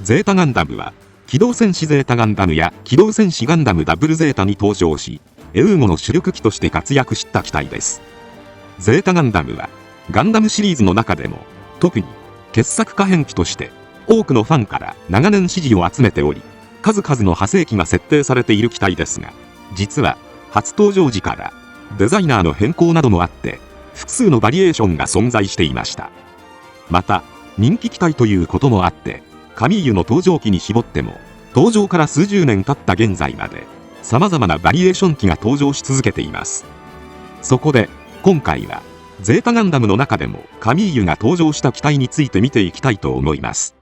ゼータガンダムは機動戦士ゼータガンダムや機動戦士ガンダムダブルゼータに登場し、エウーゴの主力機として活躍した機体です。ゼータガンダムはガンダムシリーズの中でも特に傑作可変機として多くのファンから長年支持を集めており、数々の派生機が設定されている機体ですが、実は初登場時からデザイナーの変更などもあって複数のバリエーションが存在していました。また人気機体ということもあって、カミーユの登場機に絞っても登場から数十年経った現在まで様々なバリエーション機が登場し続けています。そこで今回はゼータガンダムの中でもカミーユが登場した機体について見ていきたいと思います。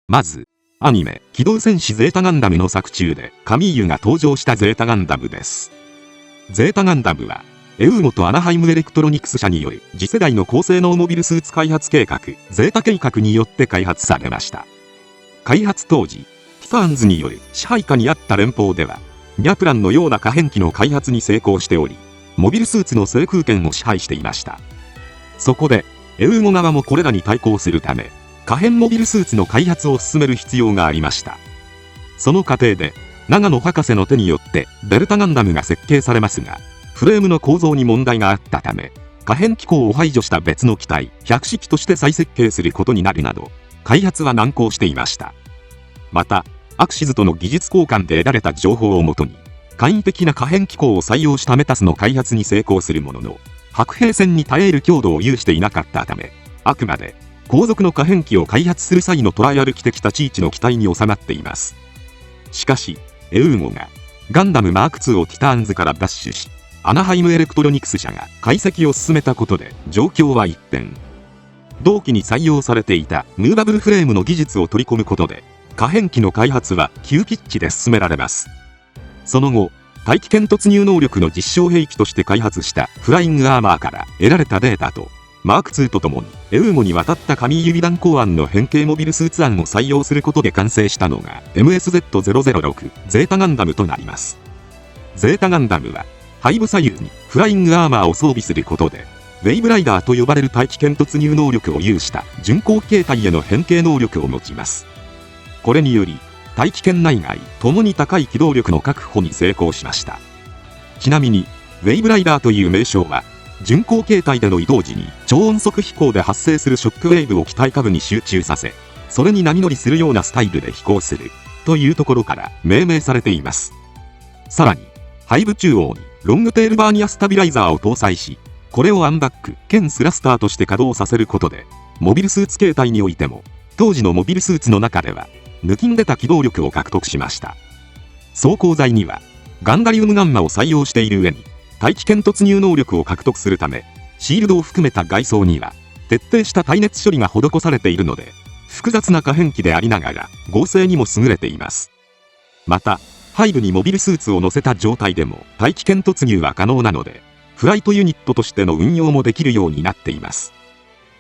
まずアニメ機動戦士ゼータガンダムの作中でカミーユが登場したゼータガンダムです。ゼータガンダムはエウーゴとアナハイムエレクトロニクス社による次世代の高性能モビルスーツ開発計画ゼータ計画によって開発されました。開発当時ティターンズによる支配下にあった連邦ではニャプランのような可変機の開発に成功しており、モビルスーツの制空権を支配していました。そこでエウーゴ側もこれらに対抗するため可変モビルスーツの開発を進める必要がありました。その過程で長野博士の手によってデルタガンダムが設計されますが、フレームの構造に問題があったため可変機構を排除した別の機体百式として再設計することになるなど開発は難航していました。またアクシズとの技術交換で得られた情報をもとに簡易的な可変機構を採用したメタスの開発に成功するものの、白兵戦に耐える強度を有していなかったため、あくまで後続の可変機を開発する際のトライアル機的立ち位置の機体に収まっています。しかしエウーゴがガンダムマーク2をティターンズから奪取し、アナハイムエレクトロニクス社が解析を進めたことで状況は一変。同機に採用されていたムーバブルフレームの技術を取り込むことで可変機の開発は急ピッチで進められます。その後大気圏突入能力の実証兵器として開発したフライングアーマーから得られたデータとマーク2とともにエウーゴに渡ったカミーユ美弾考案の変形モビルスーツ案を採用することで完成したのが MSZ006 ゼータガンダムとなります。ゼータガンダムは背部左右にフライングアーマーを装備することでウェイブライダーと呼ばれる大気圏突入能力を有した巡航形態への変形能力を持ちます。これにより大気圏内外ともに高い機動力の確保に成功しました。ちなみにウェイブライダーという名称は巡航形態での移動時に超音速飛行で発生するショックウェーブを機体下部に集中させ、それに波乗りするようなスタイルで飛行するというところから命名されています。さらに背部中央にロングテールバーニアスタビライザーを搭載し、これをアンバック兼スラスターとして稼働させることでモビルスーツ形態においても当時のモビルスーツの中では抜きんでた機動力を獲得しました。装甲材にはガンダリウムガンマを採用している上に大気圏突入能力を獲得するため、シールドを含めた外装には徹底した耐熱処理が施されているので、複雑な可変機でありながら合成にも優れています。また背部にモビルスーツを乗せた状態でも大気圏突入は可能なので、フライトユニットとしての運用もできるようになっています。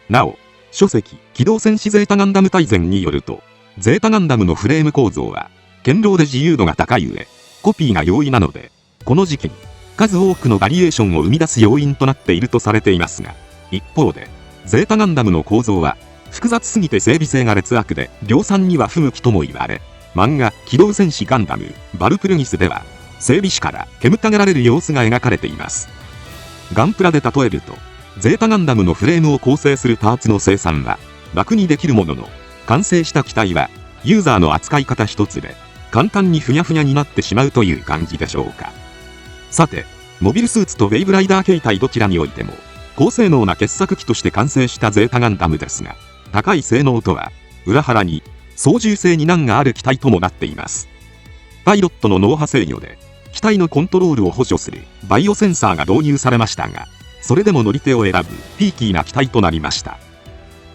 なお書籍機動戦士ゼータガンダム大全によると、ゼータガンダムのフレーム構造は堅牢で自由度が高い上コピーが容易なので、この時期に数多くのバリエーションを生み出す要因となっているとされていますが、一方でゼータガンダムの構造は複雑すぎて整備性が劣悪で量産には不向きとも言われ、漫画機動戦士ガンダムバルプルギスでは整備士から煙たがられる様子が描かれています。ガンプラで例えると、ゼータガンダムのフレームを構成するパーツの生産は楽にできるものの、完成した機体はユーザーの扱い方一つで簡単にふにゃふにゃになってしまうという感じでしょうか。さてモビルスーツとウェイブライダー形態どちらにおいても高性能な傑作機として完成したゼータガンダムですが、高い性能とは裏腹に操縦性に難がある機体ともなっています。パイロットの脳波制御で機体のコントロールを補助するバイオセンサーが導入されましたが、それでも乗り手を選ぶピーキーな機体となりました。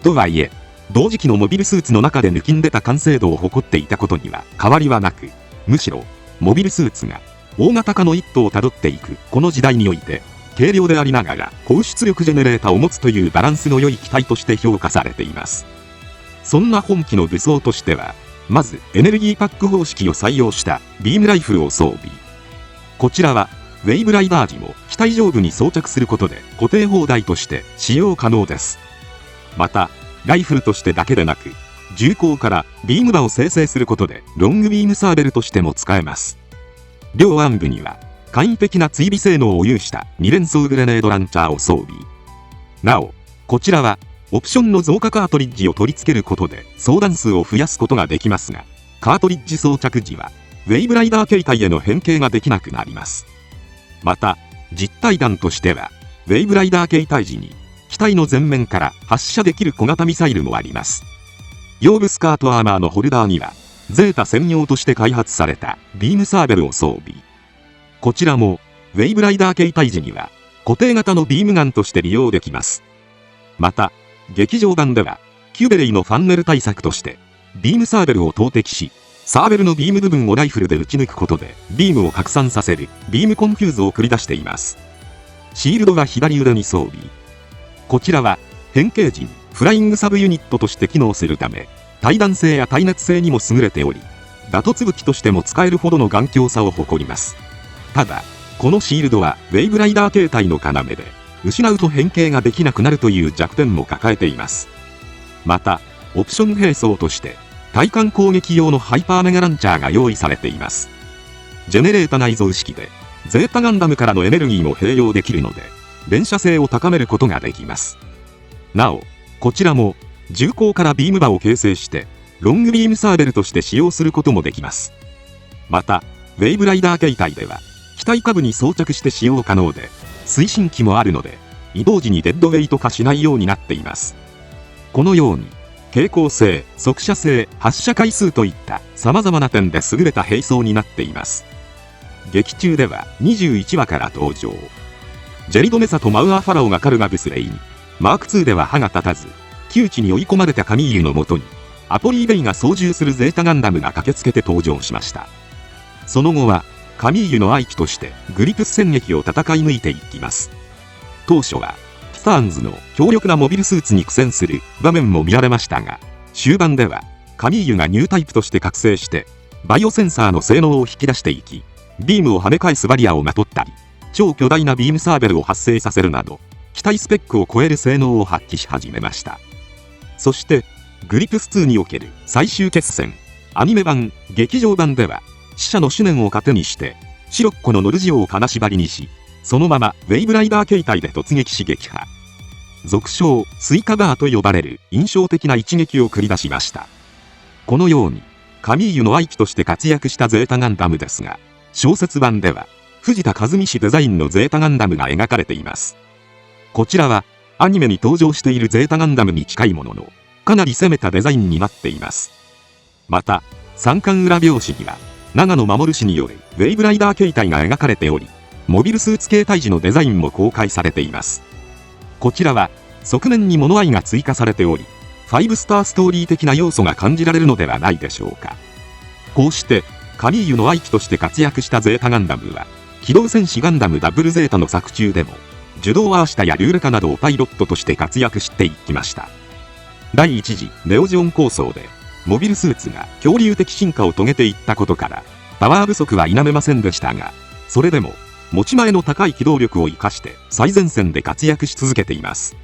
とはいえ同時期のモビルスーツの中で抜きんでた完成度を誇っていたことには変わりはなく、むしろモビルスーツが大型化の一途をたどっていくこの時代において、軽量でありながら高出力ジェネレータを持つというバランスの良い機体として評価されています。そんな本機の武装としては、まずエネルギーパック方式を採用したビームライフルを装備。こちらはウェイブライダー時も機体上部に装着することで固定砲台として使用可能です。またライフルとしてだけでなく銃口からビーム刃を生成することでロングビームサーベルとしても使えます。両腕部には簡易的な追尾性能を有した2連装グレネードランチャーを装備。なお、こちらはオプションの増加カートリッジを取り付けることで装弾数を増やすことができますが、カートリッジ装着時はウェイブライダー形態への変形ができなくなります。また、実体弾としてはウェイブライダー形態時に機体の前面から発射できる小型ミサイルもあります。腰部スカートアーマーのホルダーにはゼータ専用として開発されたビームサーベルを装備。こちらもウェイブライダー形態時には固定型のビームガンとして利用できます。また、劇場版ではキュベレイのファンネル対策としてビームサーベルを投擲し、サーベルのビーム部分をライフルで撃ち抜くことでビームを拡散させるビームコンフューズを繰り出しています。シールドが左腕に装備。こちらは変形時にフライングサブユニットとして機能するため、耐弾性や耐熱性にも優れており、打突武器としても使えるほどの頑強さを誇ります。ただ、このシールドはウェイブライダー形態の要で、失うと変形ができなくなるという弱点も抱えています。また、オプション兵装として対艦攻撃用のハイパーメガランチャーが用意されています。ジェネレータ内蔵式でゼータガンダムからのエネルギーも併用できるので、連射性を高めることができます。なお、こちらも銃口からビーム刃を形成してロングビームサーベルとして使用することもできます。また、ウェイブライダー形態では機体下部に装着して使用可能で、推進機もあるので移動時にデッドウェイト化しないようになっています。このように傾向性、速射性、発射回数といった様々な点で優れた兵装になっています。劇中では21話から登場。ジェリド・メサとマウアー・ファラオがカルガブスレイに、マーク2では歯が立たず窮地に追い込まれたカミーユのもとにアポリー・ベイが操縦するゼータガンダムが駆けつけて登場しました。その後はカミーユの愛機としてグリプス戦役を戦い抜いていきます。当初はティターンズの強力なモビルスーツに苦戦する場面も見られましたが、終盤ではカミーユがニュータイプとして覚醒してバイオセンサーの性能を引き出していき、ビームを跳ね返すバリアをまとったり、超巨大なビームサーベルを発生させるなど機体スペックを超える性能を発揮し始めました。そしてグリプス2における最終決戦、アニメ版、劇場版では死者の思念を糧にしてシロッコのノルジオを金縛りにし、そのままウェイブライダー形態で突撃し撃破。俗称スイカバーと呼ばれる印象的な一撃を繰り出しました。このようにカミーユの愛機として活躍したゼータガンダムですが、小説版では藤田和美氏デザインのゼータガンダムが描かれています。こちらはアニメに登場しているゼータガンダムに近いものの、かなり攻めたデザインになっています。また、3巻裏表紙には長野守氏によるウェイブライダー形態が描かれており、モビルスーツ形態時のデザインも公開されています。こちらは側面に物合いが追加されており、5スターストーリー的な要素が感じられるのではないでしょうか。こうしてカミーユの愛機として活躍したゼータガンダムは、機動戦士ガンダムダブルゼータの作中でもジュドーアーシタやルールカなどをパイロットとして活躍していきました。第1次ネオジオン構想でモビルスーツが恐竜的進化を遂げていったことからパワー不足は否めませんでしたが、それでも持ち前の高い機動力を生かして最前線で活躍し続けています。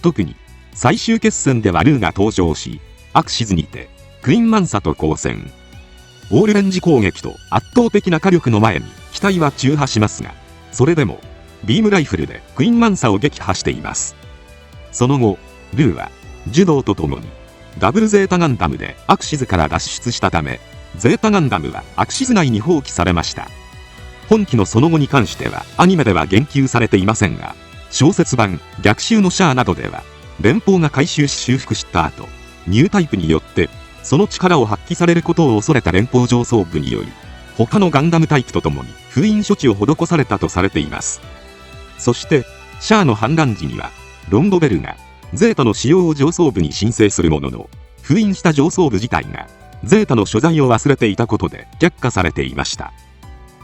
特に最終決戦ではルーが登場し、アクシズにてクインマンサと交戦。オールレンジ攻撃と圧倒的な火力の前に機体は中破しますが、それでもビームライフルでクインマンサを撃破しています。その後ルーはジュドーと共にダブルゼータガンダムでアクシズから脱出したため、ゼータガンダムはアクシズ内に放棄されました。本機のその後に関してはアニメでは言及されていませんが、小説版逆襲のシャアなどでは連邦が回収し修復した後、ニュータイプによってその力を発揮されることを恐れた連邦上層部により、他のガンダムタイプとともに封印処置を施されたとされています。そしてシャアの反乱時にはロンドベルがゼータの使用を上層部に申請するものの、封印した上層部自体がゼータの所在を忘れていたことで却下されていました。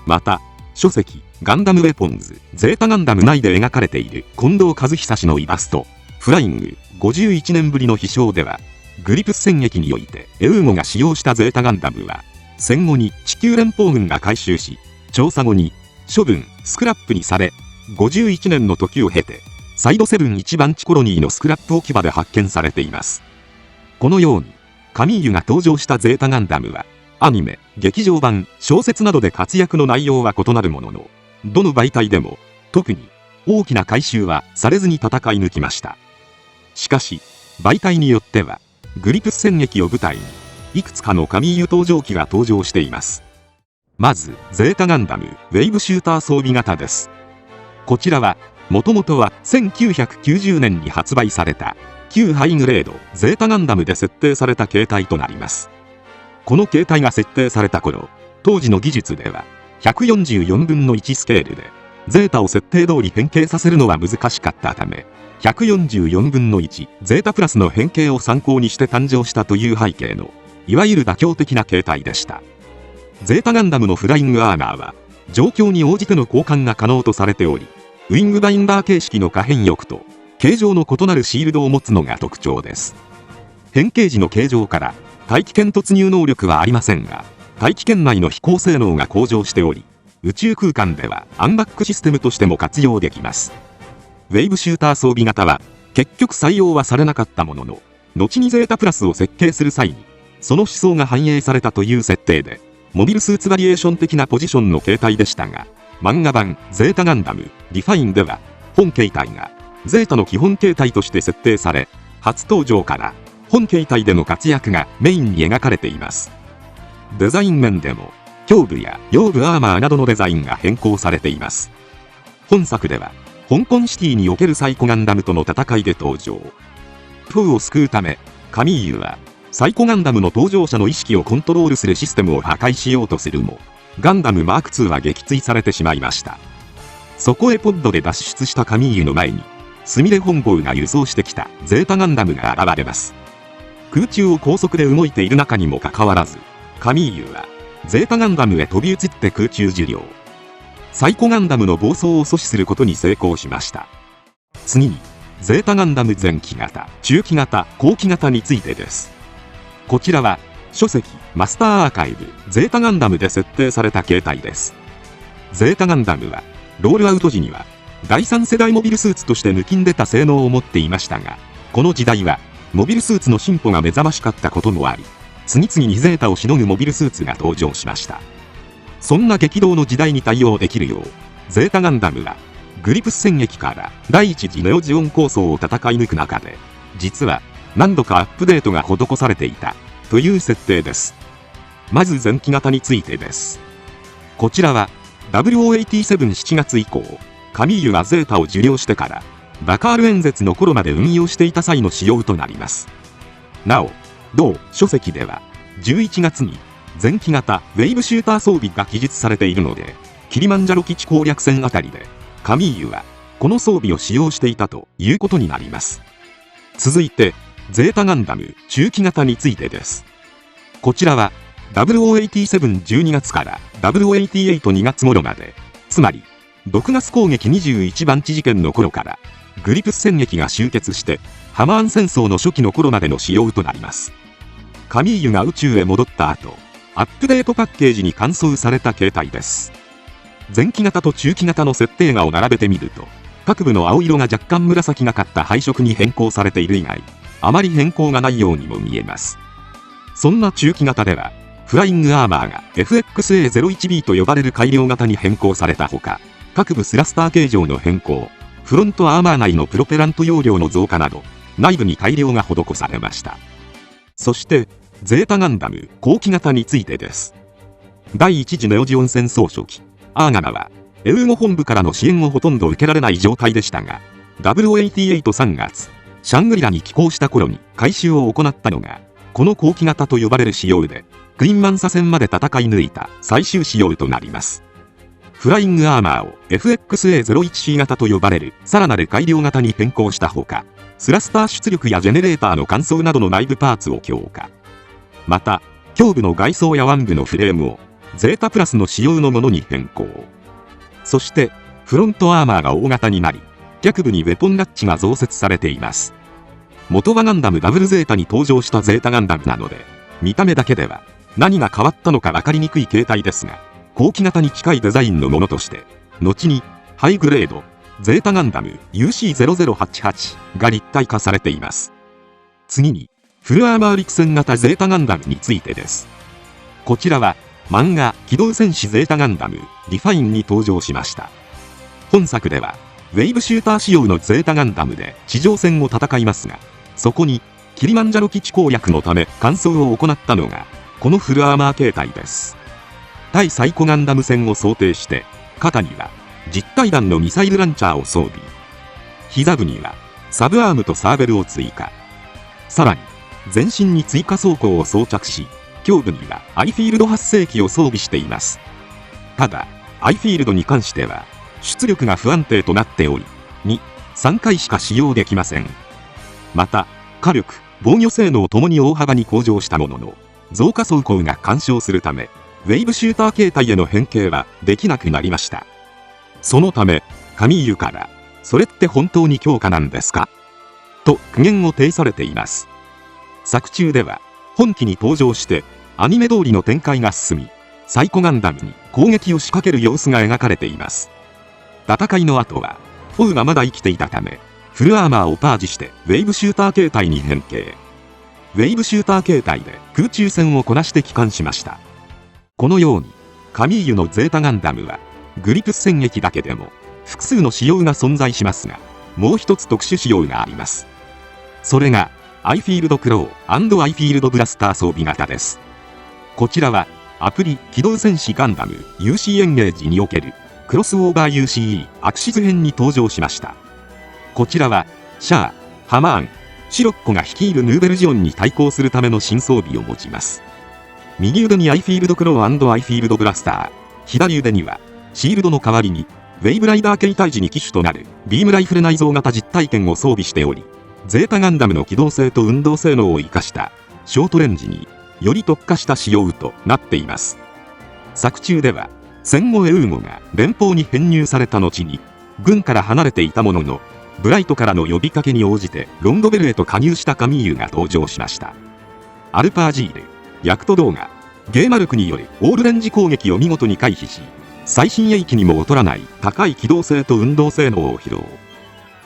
また書籍ガンダムウェポンズゼータガンダム内で描かれている近藤和久氏のイラストフライング51年ぶりの飛翔では、グリプス戦役においてエウーゴが使用したゼータガンダムは戦後に地球連邦軍が回収し、調査後に処分スクラップにされ、51年の時を経てサイド7一番地コロニーのスクラップ置き場で発見されています。このようにカミーユが登場したゼータガンダムは、アニメ、劇場版、小説などで活躍の内容は異なるものの、どの媒体でも、特に大きな改修はされずに戦い抜きました。しかし、媒体によっては、グリプス戦役を舞台に、いくつかのカミーユ登場機が登場しています。まず、ゼータガンダム、ウェイブシューター装備型です。こちらは、もともとは1990年に発売された、旧ハイグレードゼータガンダムで設定された形態となります。この形態が設定された頃、当時の技術では144分の1スケールでゼータを設定通り変形させるのは難しかったため、144分の1ゼータプラスの変形を参考にして誕生したという背景のいわゆる妥協的な形態でした。ゼータガンダムのフライングアーマーは状況に応じての交換が可能とされており、ウィングバインダー形式の可変翼と形状の異なるシールドを持つのが特徴です。変形時の形状から大気圏突入能力はありませんが、大気圏内の飛行性能が向上しており、宇宙空間ではアンバックシステムとしても活用できます。ウェイブシューター装備型は結局採用はされなかったものの、後にゼータプラスを設計する際にその思想が反映されたという設定で、モビルスーツバリエーション的なポジションの形態でしたが、漫画版ゼータガンダムリファインでは本形態がゼータの基本形態として設定され、初登場から本形態での活躍がメインに描かれています。デザイン面でも胸部や腰部アーマーなどのデザインが変更されています。本作では香港シティにおけるサイコガンダムとの戦いで登場。プーを救うため、カミーユはサイコガンダムの登場者の意識をコントロールするシステムを破壊しようとするも、ガンダムマーク2は撃墜されてしまいました。そこへポッドで脱出したカミーユの前に、スミレ本郷が輸送してきたゼータガンダムが現れます。空中を高速で動いている中にもかかわらず、カミーユはゼータガンダムへ飛び移って空中受領。サイコガンダムの暴走を阻止することに成功しました。次に、ゼータガンダム前期型、中期型、後期型についてです。こちらは書籍マスターアーカイブゼータガンダムで設定された形態です。ゼータガンダムはロールアウト時には第3世代モビルスーツとして抜きんでた性能を持っていましたが、この時代はモビルスーツの進歩が目覚ましかったこともあり、次々にゼータをしのぐモビルスーツが登場しました。そんな激動の時代に対応できるよう、ゼータガンダムはグリプス戦役から第一次ネオジオン構想を戦い抜く中で、実は何度かアップデートが施されていたという設定です。まず前期型についてです。こちらは0087 月以降、カミーユがゼータを受領してからダカール演説の頃まで運用していた際の仕様となります。なお、同書籍では11月に前期型ウェイブシューター装備が記述されているので、キリマンジャロ基地攻略戦あたりでカミーユはこの装備を使用していたということになります。続いてゼータガンダム中期型についてです。こちらは0087 12月から0088 2月頃まで、つまり毒ガス攻撃21番地事件の頃からグリプス戦役が終結してハマーン戦争の初期の頃までの仕様となります。カミーユが宇宙へ戻った後、アップデートパッケージに換装された形態です。前期型と中期型の設定画を並べてみると、各部の青色が若干紫がかった配色に変更されている以外、あまり変更がないようにも見えます。そんな中期型では、フライングアーマーが FXA01B と呼ばれる改良型に変更されたほか、各部スラスター形状の変更、フロントアーマー内のプロペラント容量の増加など、内部に改良が施されました。そして、ゼータガンダム後期型についてです。第一次ネオジオン戦争初期、アーガナは、エウーゴ本部からの支援をほとんど受けられない状態でしたが、0088 3月、シャングリラに寄港した頃に改修を行ったのが、この後期型と呼ばれる仕様で、クインマンサ戦まで戦い抜いた最終仕様となります。フライングアーマーを FXA01C 型と呼ばれるさらなる改良型に変更したほか、スラスター出力やジェネレーターの換装などの内部パーツを強化。また、胸部の外装や腕部のフレームをゼータプラスの仕様のものに変更。そして、フロントアーマーが大型になり、脚部にウェポンラッチが増設されています。元はガンダムダブルゼータに登場したゼータガンダムなので、見た目だけでは何が変わったのか分かりにくい形態ですが、後期型に近いデザインのものとして、後にハイグレードゼータガンダム UC0088 が立体化されています。次に、フルアーマー陸戦型ゼータガンダムについてです。こちらは漫画機動戦士ゼータガンダムリファインに登場しました。本作ではウェイブシューター仕様のゼータガンダムで地上戦を戦いますが、そこにキリマンジャロ基地攻略のため換装を行ったのがこのフルアーマー形態です。対サイコガンダム戦を想定して肩には実体弾のミサイルランチャーを装備、膝部にはサブアームとサーベルを追加、さらに全身に追加装甲を装着し、胸部にはアイフィールド発生器を装備しています。ただアイフィールドに関しては出力が不安定となっており、3回しか使用できません。また火力防御性能ともに大幅に向上したものの、増加装甲が干渉するためウェイブシューター形態への変形はできなくなりました。そのためカミーユからそれって本当に強化なんですかと苦言を呈されています。作中では本機に登場してアニメ通りの展開が進み、サイコガンダムに攻撃を仕掛ける様子が描かれています。戦いの後はフォウがまだ生きていたためフルアーマーをパージしてウェイブシューター形態に変形。ウェイブシューター形態で空中戦をこなして帰還しました。このようにカミーユのゼータガンダムはグリプス戦役だけでも複数の仕様が存在しますが、もう一つ特殊仕様があります。それがアイフィールドクロー&アイフィールドブラスター装備型です。こちらはアプリ機動戦士ガンダム UC エンゲージにおけるクロスオーバー UCE アクシズ編に登場しました。こちらはシャア、ハマーン、シロッコが率いるヌーベルジオンに対抗するための新装備を持ちます。右腕にアイフィールドクロー&アイフィールドブラスター、左腕にはシールドの代わりにウェイブライダー形態時に機種となるビームライフル内蔵型実体剣を装備しており、ゼータガンダムの機動性と運動性能を生かしたショートレンジにより特化した仕様となっています。作中では戦後エウーゴが連邦に編入された後に軍から離れていたものの、ブライトからの呼びかけに応じてロンドベルへと加入したカミーユが登場しました。アルパージール、ヤクト動画、ゲーマルクによるオールレンジ攻撃を見事に回避し、最新鋭機にも劣らない高い機動性と運動性能を披露。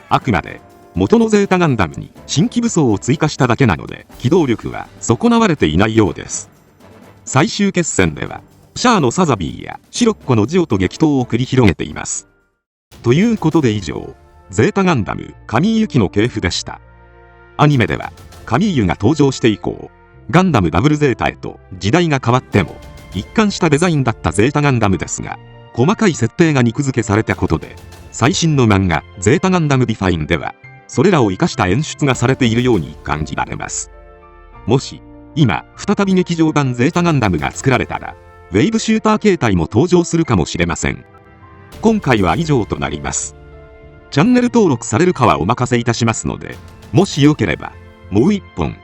あくまで元のゼータガンダムに新規武装を追加しただけなので機動力は損なわれていないようです。最終決戦ではシャアのサザビーやシロッコのジオと激闘を繰り広げています。ということで以上、ゼータガンダムカミーユ機の系譜でした。アニメではカミーユが登場して以降、ガンダムダブルゼータへと時代が変わっても一貫したデザインだったゼータガンダムですが、細かい設定が肉付けされたことで最新の漫画ゼータガンダムリファインではそれらを生かした演出がされているように感じられます。もし今再び劇場版ゼータガンダムが作られたらウェイブシューター形態も登場するかもしれません。今回は以上となります。チャンネル登録されるかはお任せいたしますので、もしよければもう一本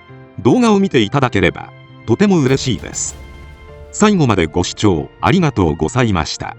動画を見ていただければとても嬉しいです。最後までご視聴ありがとうございました。